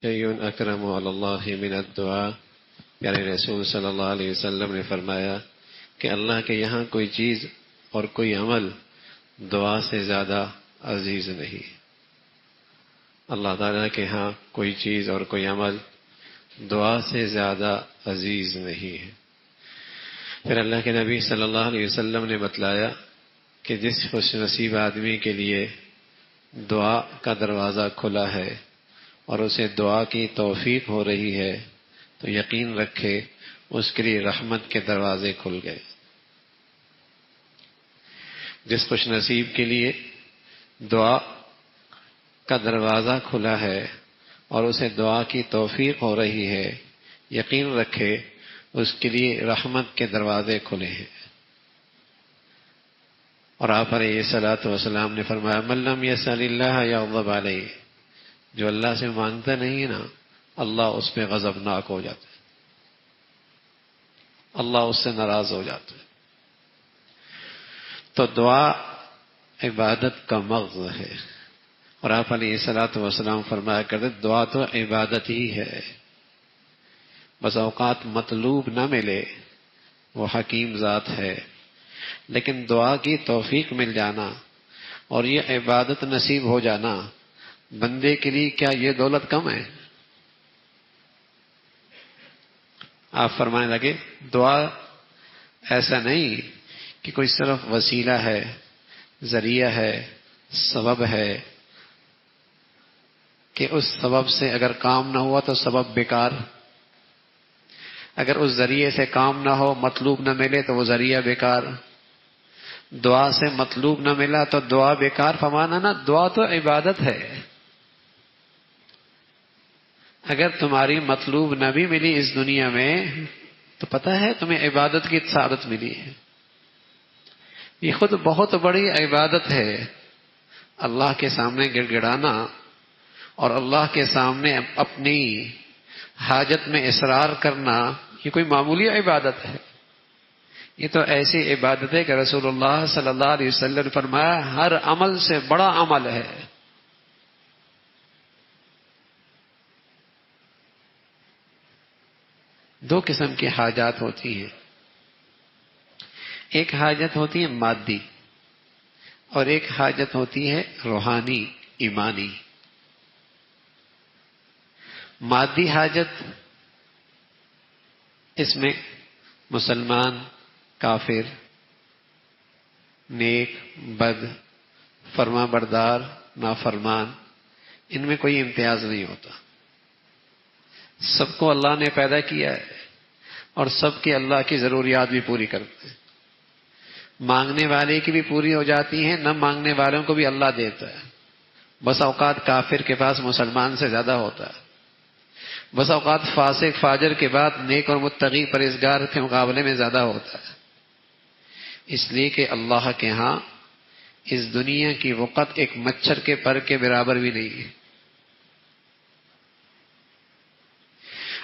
شیء اکرم علی اللہ من الدعاء۔ پیارے رسول صلی اللہ علیہ وسلم نے فرمایا کہ اللہ کے یہاں کوئی چیز اور کوئی عمل دعا سے زیادہ عزیز نہیں۔ اللہ تعالیٰ کے ہاں کوئی چیز اور کوئی عمل دعا سے زیادہ عزیز نہیں ہے۔ پھر اللہ کے نبی صلی اللہ علیہ وسلم نے بتلایا کہ جس خوش نصیب آدمی کے لیے دعا کا دروازہ کھلا ہے اور اسے دعا کی توفیق ہو رہی ہے تو یقین رکھے اس کے لیے رحمت کے دروازے کھل گئے۔ جس خوش نصیب کے لیے دعا کا دروازہ کھلا ہے اور اسے دعا کی توفیق ہو رہی ہے، یقین رکھے اس کے لیے رحمت کے دروازے کھلے ہیں۔ اور آپ علیہ الصلوۃ والسلام نے فرمایا من لم یسأل اللہ یغضب علیہ، جو اللہ سے مانگتا نہیں ہے نا، اللہ اس پہ غضبناک ہو جاتا ہے، اللہ اس سے ناراض ہو جاتا ہے۔ تو دعا عبادت کا مغز ہے، اور آپ علیہ الصلوۃ والسلام فرمایا کرتے دعا تو عبادت ہی ہے۔ بس اوقات مطلوب نہ ملے، وہ حکیم ذات ہے، لیکن دعا کی توفیق مل جانا اور یہ عبادت نصیب ہو جانا بندے کے لیے کیا یہ دولت کم ہے؟ آپ فرمانے لگے دعا ایسا نہیں کہ کوئی صرف وسیلہ ہے، ذریعہ ہے، سبب ہے کہ اس سبب سے اگر کام نہ ہوا تو سبب بیکار، اگر اس ذریعے سے کام نہ ہو، مطلوب نہ ملے تو وہ ذریعہ بیکار، دعا سے مطلوب نہ ملا تو دعا بیکار۔ فرمانا نا دعا تو عبادت ہے، اگر تمہاری مطلوب نہ بھی ملی اس دنیا میں تو پتہ ہے تمہیں عبادت کی سعادت ملی ہے۔ یہ خود بہت بڑی عبادت ہے، اللہ کے سامنے گڑ گڑانا اور اللہ کے سامنے اپنی حاجت میں اصرار کرنا، یہ کوئی معمولی عبادت ہے؟ یہ تو ایسی عبادت ہے کہ رسول اللہ صلی اللہ علیہ وسلم نے فرمایا ہر عمل سے بڑا عمل ہے۔ دو قسم کی حاجات ہوتی ہیں، ایک حاجت ہوتی ہے مادی اور ایک حاجت ہوتی ہے روحانی، ایمانی۔ مادی حاجت، اس میں مسلمان، کافر، نیک، بد، فرما بردار، نافرمان، ان میں کوئی امتیاز نہیں ہوتا۔ سب کو اللہ نے پیدا کیا ہے اور سب کے اللہ کی ضروریات بھی پوری کرتے ہیں۔ مانگنے والے کی بھی پوری ہو جاتی ہیں، نہ مانگنے والوں کو بھی اللہ دیتا ہے۔ بس اوقات کافر کے پاس مسلمان سے زیادہ ہوتا ہے، بس اوقات فاسق فاجر کے بعد نیک اور متقی پرہیزگار کے مقابلے میں زیادہ ہوتا ہے، اس لیے کہ اللہ کے ہاں اس دنیا کی وقت ایک مچھر کے پر کے برابر بھی نہیں ہے۔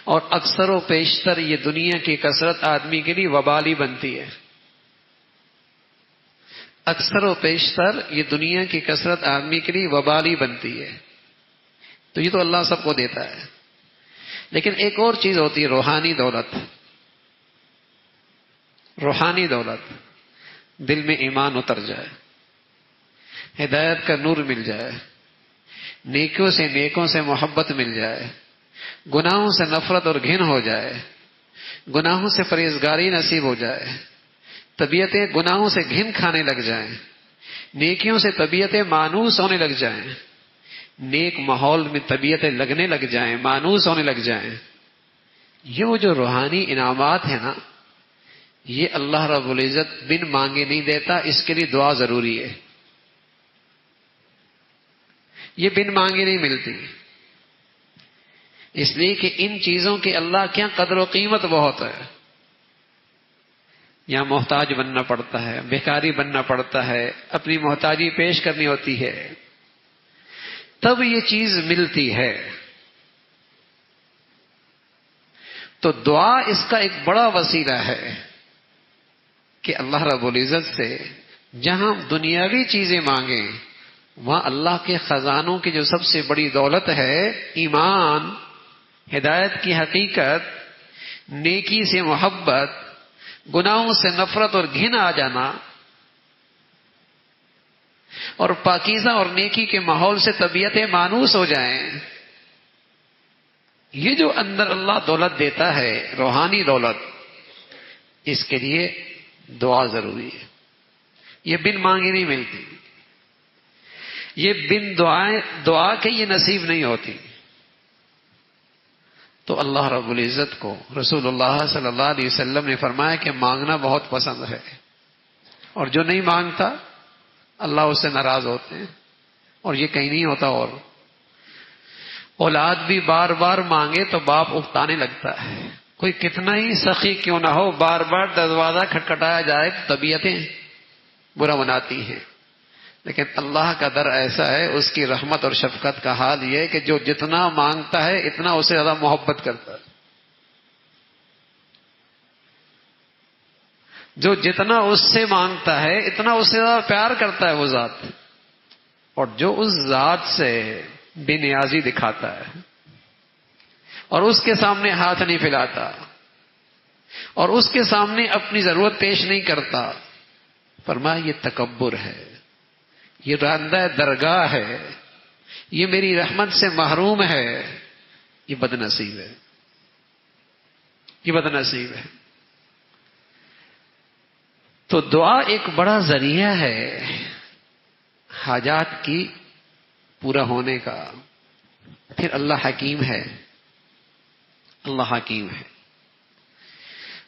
اور اکثر و بیشتر یہ دنیا کی کثرت آدمی کے لیے وبالی بنتی ہے، اکثر و بیشتر یہ دنیا کی کثرت آدمی کے لیے وبالی بنتی ہے۔ تو یہ تو اللہ سب کو دیتا ہے، لیکن ایک اور چیز ہوتی ہے روحانی دولت۔ روحانی دولت، دل میں ایمان اتر جائے، ہدایت کا نور مل جائے، نیکوں سے محبت مل جائے، گناہوں سے نفرت اور گھن ہو جائے، گناہوں سے پرہیزگاری نصیب ہو جائے، طبیعتیں گناہوں سے گھن کھانے لگ جائیں، نیکیوں سے طبیعتیں مانوس ہونے لگ جائیں، نیک ماحول میں طبیعتیں لگنے لگ جائیں، مانوس ہونے لگ جائیں۔ یہ وہ جو روحانی انعامات ہیں نا، یہ اللہ رب العزت بن مانگے نہیں دیتا، اس کے لیے دعا ضروری ہے۔ یہ بن مانگے نہیں ملتی، اس لیے کہ ان چیزوں کی اللہ کیا قدر و قیمت بہت ہے۔ یہاں محتاج بننا پڑتا ہے، بھکاری بننا پڑتا ہے، اپنی محتاجی پیش کرنی ہوتی ہے، تب یہ چیز ملتی ہے۔ تو دعا اس کا ایک بڑا وسیلہ ہے کہ اللہ رب العزت سے جہاں دنیاوی چیزیں مانگیں، وہاں اللہ کے خزانوں کی جو سب سے بڑی دولت ہے ایمان، ہدایت کی حقیقت نیکی سے محبت، گناہوں سے نفرت اور گھن آ جانا، اور پاکیزہ اور نیکی کے ماحول سے طبیعتیں مانوس ہو جائیں. یہ جو اندر اللہ دولت دیتا ہے، روحانی دولت، اس کے لیے دعا ضروری ہے. یہ بن مانگی نہیں ملتی، یہ بن دعا کے یہ نصیب نہیں ہوتی. تو اللہ رب العزت کو رسول اللہ صلی اللہ علیہ وسلم نے فرمایا کہ مانگنا بہت پسند ہے، اور جو نہیں مانگتا اللہ اس سے ناراض ہوتے ہیں. اور یہ کہیں نہیں ہوتا. اور اولاد بھی بار بار مانگے تو باپ اکتانے لگتا ہے. کوئی کتنا ہی سخی کیوں نہ ہو، بار بار دروازہ کھٹکھٹایا جائے تو طبیعتیں برا مناتی ہیں. لیکن اللہ کا در ایسا ہے، اس کی رحمت اور شفقت کا حال یہ ہے کہ جو جتنا مانگتا ہے اتنا اسے زیادہ محبت کرتا ہے. جو جتنا اس سے مانگتا ہے اتنا اس سے زیادہ پیار کرتا ہے وہ ذات. اور جو اس ذات سے بے نیازی دکھاتا ہے اور اس کے سامنے ہاتھ نہیں پھیلاتا اور اس کے سامنے اپنی ضرورت پیش نہیں کرتا، فرمایا یہ تکبر ہے، یہ راندہ درگاہ ہے، یہ میری رحمت سے محروم ہے، یہ بد نصیب ہے، یہ بد نصیب ہے. تو دعا ایک بڑا ذریعہ ہے حاجات کی پورا ہونے کا. پھر اللہ حکیم ہے، اللہ حکیم ہے.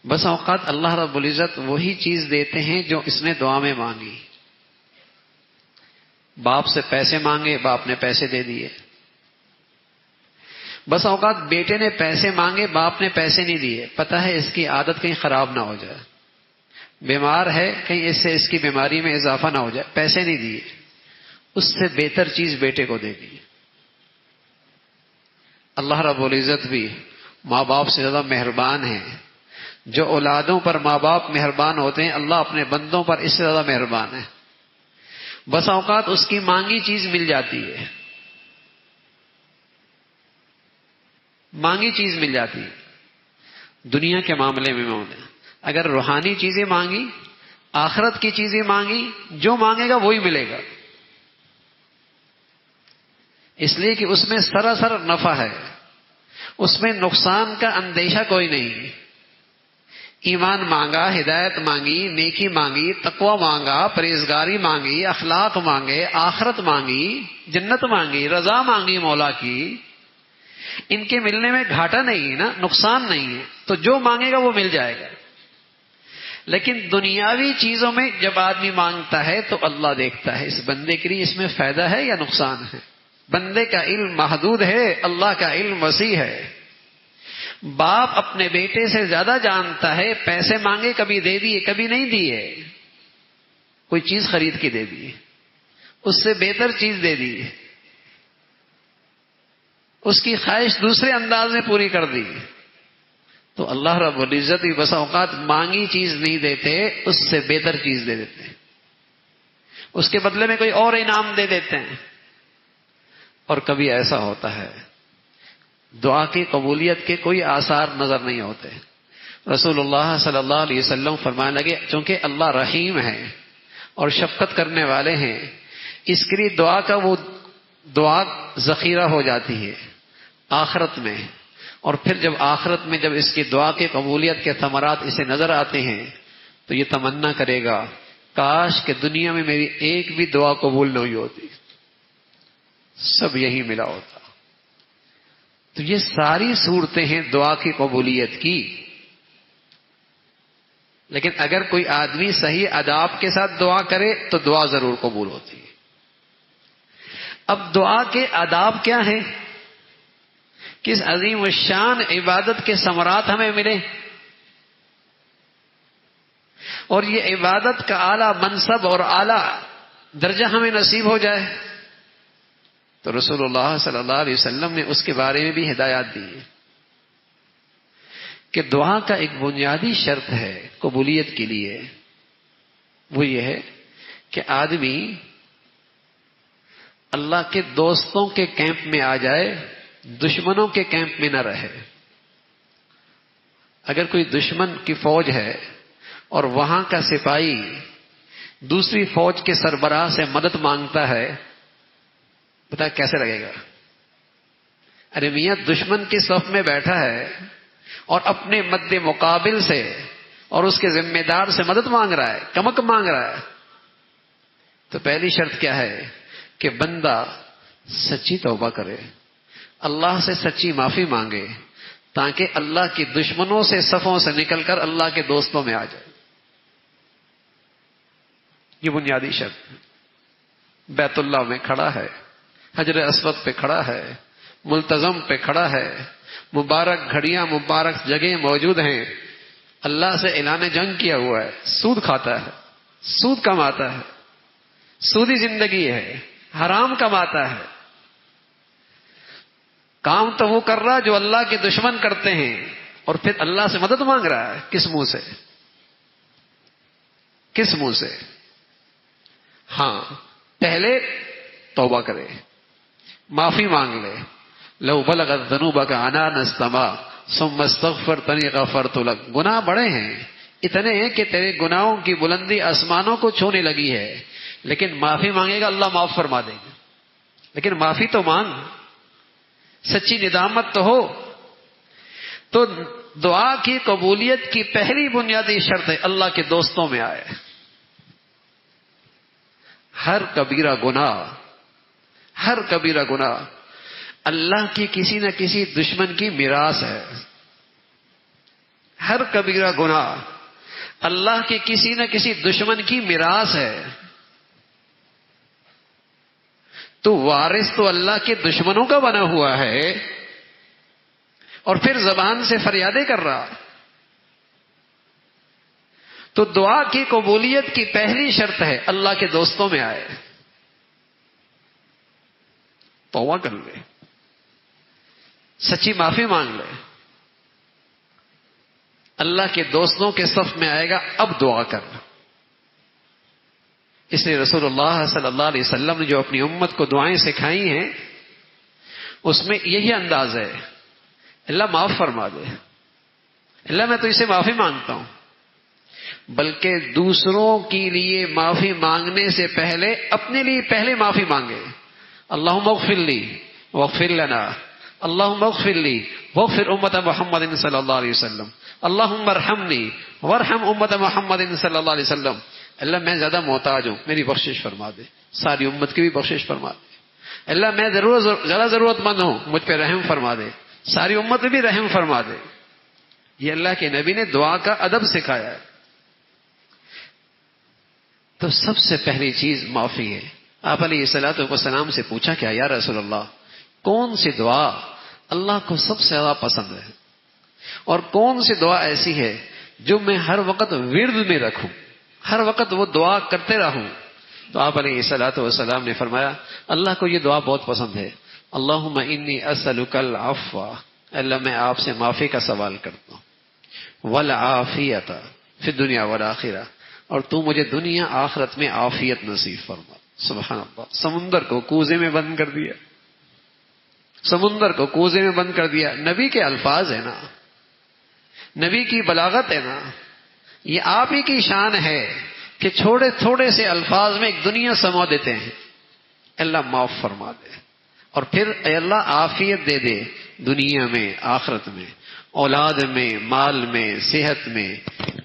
بس اوقات اللہ رب العزت وہی چیز دیتے ہیں جو اس نے دعا میں مانگی. باپ سے پیسے مانگے، باپ نے پیسے دے دیے. بس اوقات بیٹے نے پیسے مانگے، باپ نے پیسے نہیں دیے. پتہ ہے اس کی عادت کہیں خراب نہ ہو جائے، بیمار ہے کہیں اس سے اس کی بیماری میں اضافہ نہ ہو جائے، پیسے نہیں دیے. اس سے بہتر چیز بیٹے کو دے دی. اللہ رب العزت بھی ماں باپ سے زیادہ مہربان ہے. جو اولادوں پر ماں باپ مہربان ہوتے ہیں، اللہ اپنے بندوں پر اس سے زیادہ مہربان ہے. بس اوقات اس کی مانگی چیز مل جاتی ہے، مانگی چیز مل جاتی ہے. دنیا کے معاملے میں اگر روحانی چیزیں مانگی، آخرت کی چیزیں مانگی، جو مانگے گا وہی ملے گا. اس لیے کہ اس میں سراسر نفع ہے، اس میں نقصان کا اندیشہ کوئی نہیں. ایمان مانگا، ہدایت مانگی، نیکی مانگی، تقوی مانگا، پرہیزگاری مانگی، اخلاق مانگے، آخرت مانگی، جنت مانگی، رضا مانگی مولا کی، ان کے ملنے میں گھاٹا نہیں ہے نا، نقصان نہیں ہے. تو جو مانگے گا وہ مل جائے گا. لیکن دنیاوی چیزوں میں جب آدمی مانگتا ہے تو اللہ دیکھتا ہے اس بندے کے لیے اس میں فائدہ ہے یا نقصان ہے. بندے کا علم محدود ہے، اللہ کا علم وسیع ہے. باپ اپنے بیٹے سے زیادہ جانتا ہے. پیسے مانگے کبھی دے دیے، کبھی نہیں دیے. کوئی چیز خرید کے دے دی، اس سے بہتر چیز دے دی، اس کی خواہش دوسرے انداز میں پوری کر دی. تو اللہ رب العزت بھی بس اوقات مانگی چیز نہیں دیتے، اس سے بہتر چیز دے دیتے ہیں، اس کے بدلے میں کوئی اور انعام دے دیتے ہیں. اور کبھی ایسا ہوتا ہے دعا کی قبولیت کے کوئی آثار نظر نہیں ہوتے. رسول اللہ صلی اللہ علیہ وسلم فرمانے لگے چونکہ اللہ رحیم ہے اور شفقت کرنے والے ہیں، اس کے لیے دعا کا وہ دعا ذخیرہ ہو جاتی ہے آخرت میں. اور پھر جب آخرت میں جب اس کی دعا کی قبولیت کے ثمرات اسے نظر آتے ہیں تو یہ تمنا کرے گا کاش کہ دنیا میں میری ایک بھی دعا قبول نہ ہوئی ہوتی، سب یہی ملا ہوتا. تو یہ ساری صورتیں ہیں دعا کی قبولیت کی. لیکن اگر کوئی آدمی صحیح آداب کے ساتھ دعا کرے تو دعا ضرور قبول ہوتی ہے. اب دعا کے آداب کیا ہیں؟ کس عظیم الشان عبادت کے ثمرات ہمیں ملے اور یہ عبادت کا اعلیٰ منصب اور اعلیٰ درجہ ہمیں نصیب ہو جائے. تو رسول اللہ صلی اللہ علیہ وسلم نے اس کے بارے میں بھی ہدایات دی کہ دعا کا ایک بنیادی شرط ہے قبولیت کے لیے، وہ یہ ہے کہ آدمی اللہ کے دوستوں کے کیمپ میں آ جائے دشمنوں کے کیمپ میں نہ رہے. اگر کوئی دشمن کی فوج ہے اور وہاں کا سپاہی دوسری فوج کے سربراہ سے مدد مانگتا ہے، بتا کیسے لگے گا؟ ارے میاں دشمن کی صف میں بیٹھا ہے اور اپنے مد مقابل سے اور اس کے ذمہ دار سے مدد مانگ رہا ہے، کمک مانگ رہا ہے. تو پہلی شرط کیا ہے کہ بندہ سچی توبہ کرے، اللہ سے سچی معافی مانگے، تاکہ اللہ کی دشمنوں سے صفوں سے نکل کر اللہ کے دوستوں میں آ جائے. یہ بنیادی شرط. بیت اللہ میں کھڑا ہے، حجر اسود پہ کھڑا ہے، ملتزم پہ کھڑا ہے، مبارک گھڑیاں مبارک جگہیں موجود ہیں، اللہ سے اعلان جنگ کیا ہوا ہے، سود کھاتا ہے، سود کماتا ہے، سودی زندگی ہے، حرام کماتا ہے. کام تو وہ کر رہا جو اللہ کے دشمن کرتے ہیں، اور پھر اللہ سے مدد مانگ رہا ہے. کس منہ سے؟ کس منہ سے؟ ہاں، پہلے توبہ کرے، معافی مانگ لے. لو بلغت ذنوبک عنان السماء ثم استغفرتنی غفرت لک. گناہ بڑے ہیں، اتنے ہیں کہ تیرے گناہوں کی بلندی آسمانوں کو چھونے لگی ہے، لیکن معافی مانگے گا اللہ معاف فرما دے گا. لیکن معافی تو مانگ، سچی ندامت تو ہو. تو دعا کی قبولیت کی پہلی بنیادی شرط ہے اللہ کے دوستوں میں آئے. ہر کبیرہ گناہ اللہ کی کسی نہ کسی دشمن کی میراث ہے. ہر کبیرہ گناہ اللہ کے کسی نہ کسی دشمن کی میراث ہے. تو وارث تو اللہ کے دشمنوں کا بنا ہوا ہے، اور پھر زبان سے فریادیں کر رہا. تو دعا کی قبولیت کی پہلی شرط ہے اللہ کے دوستوں میں آئے. توبہ کر لے، سچی معافی مانگ لے، اللہ کے دوستوں کے صف میں آئے گا. اب دعا کر. اس لیے رسول اللہ صلی اللہ علیہ وسلم نے جو اپنی امت کو دعائیں سکھائی ہیں اس میں یہی انداز ہے، اللہ معاف فرما دے، اللہ میں تو اسے معافی مانگتا ہوں. بلکہ دوسروں کے لیے معافی مانگنے سے پہلے اپنے لیے پہلے معافی مانگے. اللہم اغفر لی واغفر لنا، اللہم اغفر لی واغفر امت محمد صلی اللہ علیہ وسلم، اللہم ارحمنی وارحم امت محمد صلی اللہ علیہ وسلم. اللہ میں زیادہ محتاج ہوں، میری بخشش فرما دے، ساری امت کی بھی بخشش فرما دے. اللہ میں زیادہ ضرورت مند ہوں، مجھ پہ رحم فرما دے، ساری امت بھی رحم فرما دے. یہ اللہ کے نبی نے دعا کا ادب سکھایا ہے. تو سب سے پہلی چیز معافی ہے. آپ علیہ الصلوۃ والسلام سے پوچھا کیا یا رسول اللہ، کون سی دعا اللہ کو سب سے زیادہ پسند ہے، اور کون سی دعا ایسی ہے جو میں ہر وقت ورد میں رکھوں، ہر وقت وہ دعا کرتے رہوں؟ تو آپ علیہ الصلوۃ والسلام نے فرمایا اللہ کو یہ دعا بہت پسند ہے، اللہم انی اسألک العفو، اللہ میں آپ سے معافی کا سوال کرتا ہوں، والعافیت فی الدنیا والآخرہ، اور تو مجھے دنیا آخرت میں عافیت نصیب فرما. سبحان اللہ. سمندر کو کوزے میں بند کر دیا، سمندر کو کوزے میں بند کر دیا. نبی کے الفاظ ہیں نا، نبی کی بلاغت ہے نا، یہ آپ ہی کی شان ہے کہ چھوڑے تھوڑے سے الفاظ میں ایک دنیا سما دیتے ہیں. اللہ معاف فرما دے، اور پھر اے اللہ عافیت دے دے دنیا میں آخرت میں، اولاد میں، مال میں، صحت میں،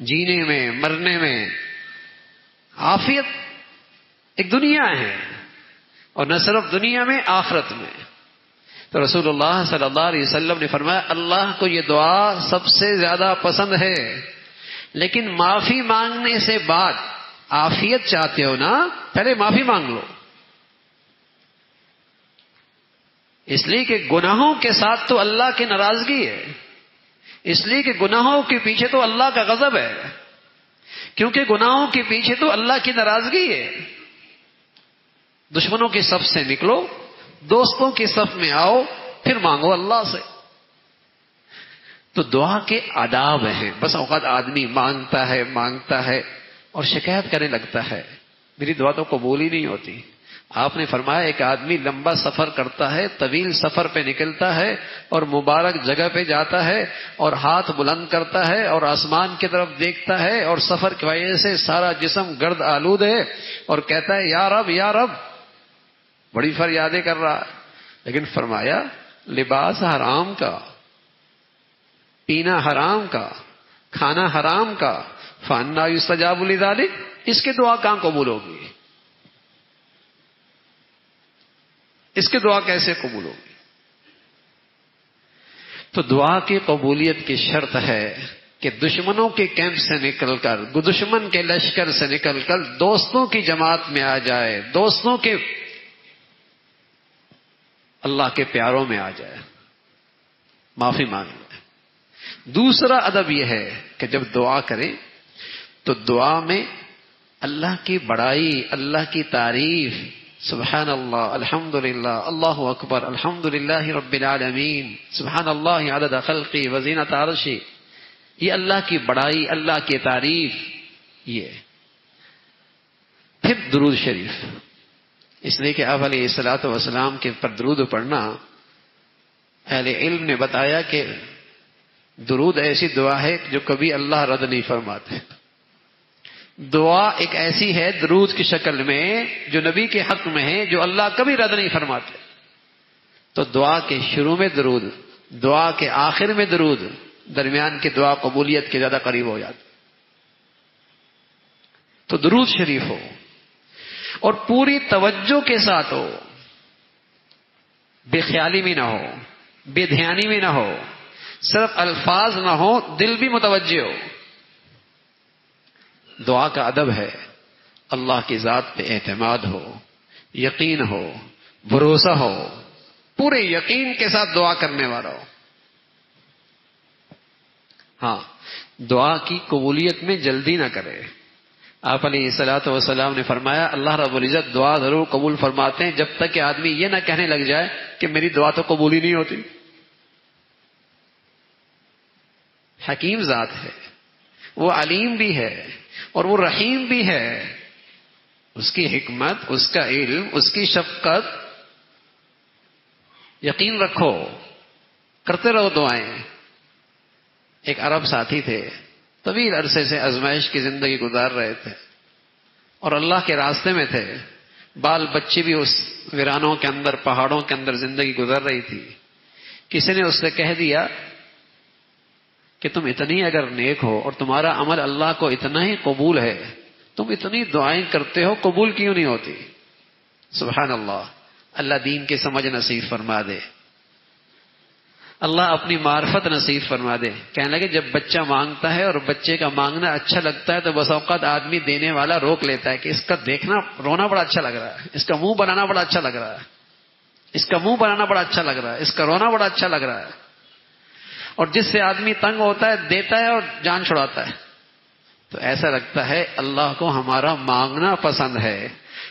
جینے میں، مرنے میں. عافیت ایک دنیا ہے، اور نہ صرف دنیا میں، آخرت میں. تو رسول اللہ صلی اللہ علیہ وسلم نے فرمایا اللہ کو یہ دعا سب سے زیادہ پسند ہے. لیکن معافی مانگنے سے بعد عافیت چاہتے ہو نا، پہلے معافی مانگ لو. اس لیے کہ گناہوں کے ساتھ تو اللہ کی ناراضگی ہے، اس لیے کہ گناہوں کے پیچھے تو اللہ کا غضب ہے، کیونکہ گناہوں کے پیچھے تو اللہ کی ناراضگی ہے. دشمنوں کی صف سے نکلو، دوستوں کی صف میں آؤ، پھر مانگو اللہ سے. تو دعا کے آداب ہیں. بس اوقات آدمی مانگتا ہے اور شکایت کرنے لگتا ہے، میری دعا تو قبول ہی نہیں ہوتی. آپ نے فرمایا ایک آدمی لمبا سفر کرتا ہے، طویل سفر پہ نکلتا ہے اور مبارک جگہ پہ جاتا ہے اور ہاتھ بلند کرتا ہے اور آسمان کی طرف دیکھتا ہے اور سفر کی وجہ سے سارا جسم گرد آلود ہے اور کہتا ہے یا رب یا رب، بڑی فریادیں کر رہا ہے. لیکن فرمایا لباس حرام کا، پینا حرام کا، کھانا حرام کا، فَأَنَّىٰ يُسْتَجَابُ لِذَٰلِكَ، اس کی دعا کہاں قبول ہوگی؟ اس کی دعا کیسے قبول ہوگی؟ تو دعا کی قبولیت کی شرط ہے کہ دشمنوں کے کیمپ سے نکل کر، دشمن کے لشکر سے نکل کر دوستوں کی جماعت میں آ جائے، دوستوں کے اللہ کے پیاروں میں آ جائے، معافی مانگ لے. دوسرا ادب یہ ہے کہ جب دعا کریں تو دعا میں اللہ کی بڑائی، اللہ کی تعریف، سبحان اللہ، الحمدللہ، اللہ اکبر، الحمدللہ رب العالمین، سبحان اللہ عدد خلقی وزینۃ عرشی، یہ اللہ کی بڑائی، اللہ کی تعریف. یہ پھر درود شریف، اس لیے کہ آپ علیہ الصلوۃ والسلام کے پر درود پڑھنا، اہل علم نے بتایا کہ درود ایسی دعا ہے جو کبھی اللہ رد نہیں فرماتے. دعا ایک ایسی ہے درود کی شکل میں جو نبی کے حق میں ہے، جو اللہ کبھی رد نہیں فرماتے. تو دعا کے شروع میں درود، دعا کے آخر میں درود، درمیان کی دعا قبولیت کے زیادہ قریب ہو جاتی. تو درود شریف ہو اور پوری توجہ کے ساتھ ہو، بے خیالی میں نہ ہو، بے دھیانی میں نہ ہو، صرف الفاظ نہ ہو، دل بھی متوجہ ہو. دعا کا ادب ہے اللہ کی ذات پہ اعتماد ہو، یقین ہو، بھروسہ ہو، پورے یقین کے ساتھ دعا کرنے والا ہو. ہاں، دعا کی قبولیت میں جلدی نہ کرے. آپ علیہ الصلوۃ والسلام نے فرمایا اللہ رب العزت دعا ضرور قبول فرماتے ہیں جب تک کہ آدمی یہ نہ کہنے لگ جائے کہ میری دعا تو قبول ہی نہیں ہوتی. حکیم ذات ہے، وہ علیم بھی ہے اور وہ رحیم بھی ہے. اس کی حکمت، اس کا علم، اس کی شفقت، یقین رکھو، کرتے رہو دعائیں. ایک عرب ساتھی تھے، طویل عرصے سے آزمائش کی زندگی گزار رہے تھے اور اللہ کے راستے میں تھے. بال بچے بھی اس ویرانوں کے اندر، پہاڑوں کے اندر زندگی گزر رہی تھی. کسی نے اس سے کہہ دیا کہ تم اتنی اگر نیک ہو اور تمہارا عمل اللہ کو اتنا ہی قبول ہے، تم اتنی دعائیں کرتے ہو، قبول کیوں نہیں ہوتی؟ سبحان اللہ. اللہ دین کی سمجھ نصیب فرما دے، اللہ اپنی معرفت نصیب فرما دے. کہنے لگے جب بچہ مانگتا ہے اور بچے کا مانگنا اچھا لگتا ہے تو بس اوقات آدمی دینے والا روک لیتا ہے کہ اس کا دیکھنا، رونا بڑا اچھا لگ رہا ہے، اس کا منہ بنانا بڑا اچھا لگ رہا ہے، اس کا منہ بنانا بڑا اچھا لگ رہا ہے، اس کا رونا بڑا اچھا لگ رہا ہے. اور جس سے آدمی تنگ ہوتا ہے دیتا ہے اور جان چھڑاتا ہے. تو ایسا لگتا ہے اللہ کو ہمارا مانگنا پسند ہے.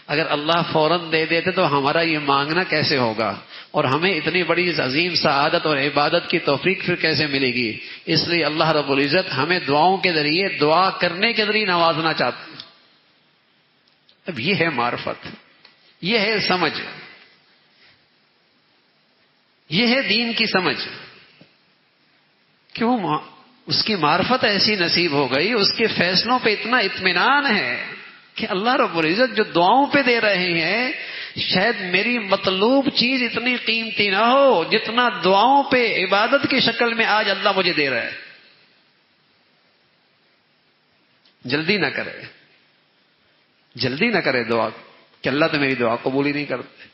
اگر اللہ فوراً دے دیتے تو ہمارا یہ مانگنا کیسے ہوگا، اور ہمیں اتنی بڑی عظیم سعادت اور عبادت کی توفیق پھر کیسے ملے گی. اس لیے اللہ رب العزت ہمیں دعاؤں کے ذریعے، دعا کرنے کے ذریعے نوازنا چاہتے ہیں. اب یہ ہے معرفت، یہ ہے سمجھ، یہ ہے دین کی سمجھ. کیوں اس کی معرفت ایسی نصیب ہو گئی، اس کے فیصلوں پہ اتنا اطمینان ہے کہ اللہ رب العزت جو دعاؤں پہ دے رہے ہیں، شاید میری مطلوب چیز اتنی قیمتی نہ ہو جتنا دعاؤں پہ عبادت کی شکل میں آج اللہ مجھے دے رہا ہے. جلدی نہ کرے، جلدی نہ کرے دعا کہ اللہ تو میری دعا قبول ہی نہیں کرتے.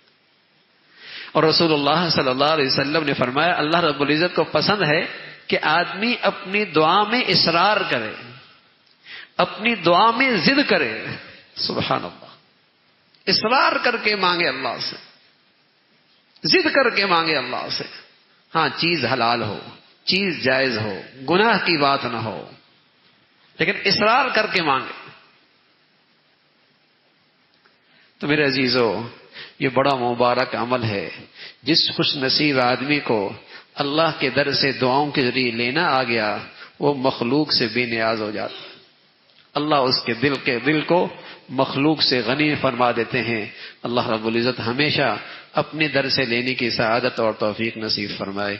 اور رسول اللہ صلی اللہ علیہ وسلم نے فرمایا اللہ رب العزت کو پسند ہے کہ آدمی اپنی دعا میں اصرار کرے، اپنی دعا میں ضد کرے. سبحان اللہ. اصرار کر کے مانگے اللہ سے، ضد کر کے مانگے اللہ سے. ہاں، چیز حلال ہو، چیز جائز ہو، گناہ کی بات نہ ہو، لیکن اصرار کر کے مانگے. تو میرے عزیزو، یہ بڑا مبارک عمل ہے. جس خوش نصیب آدمی کو اللہ کے در سے دعاؤں کے ذریعے لینا آ گیا، وہ مخلوق سے بے نیاز ہو جاتا. اللہ اس کے دل کو مخلوق سے غنی فرما دیتے ہیں۔ اللہ رب العزت ہمیشہ اپنے در سے لینے کی سعادت اور توفیق نصیب فرمائے۔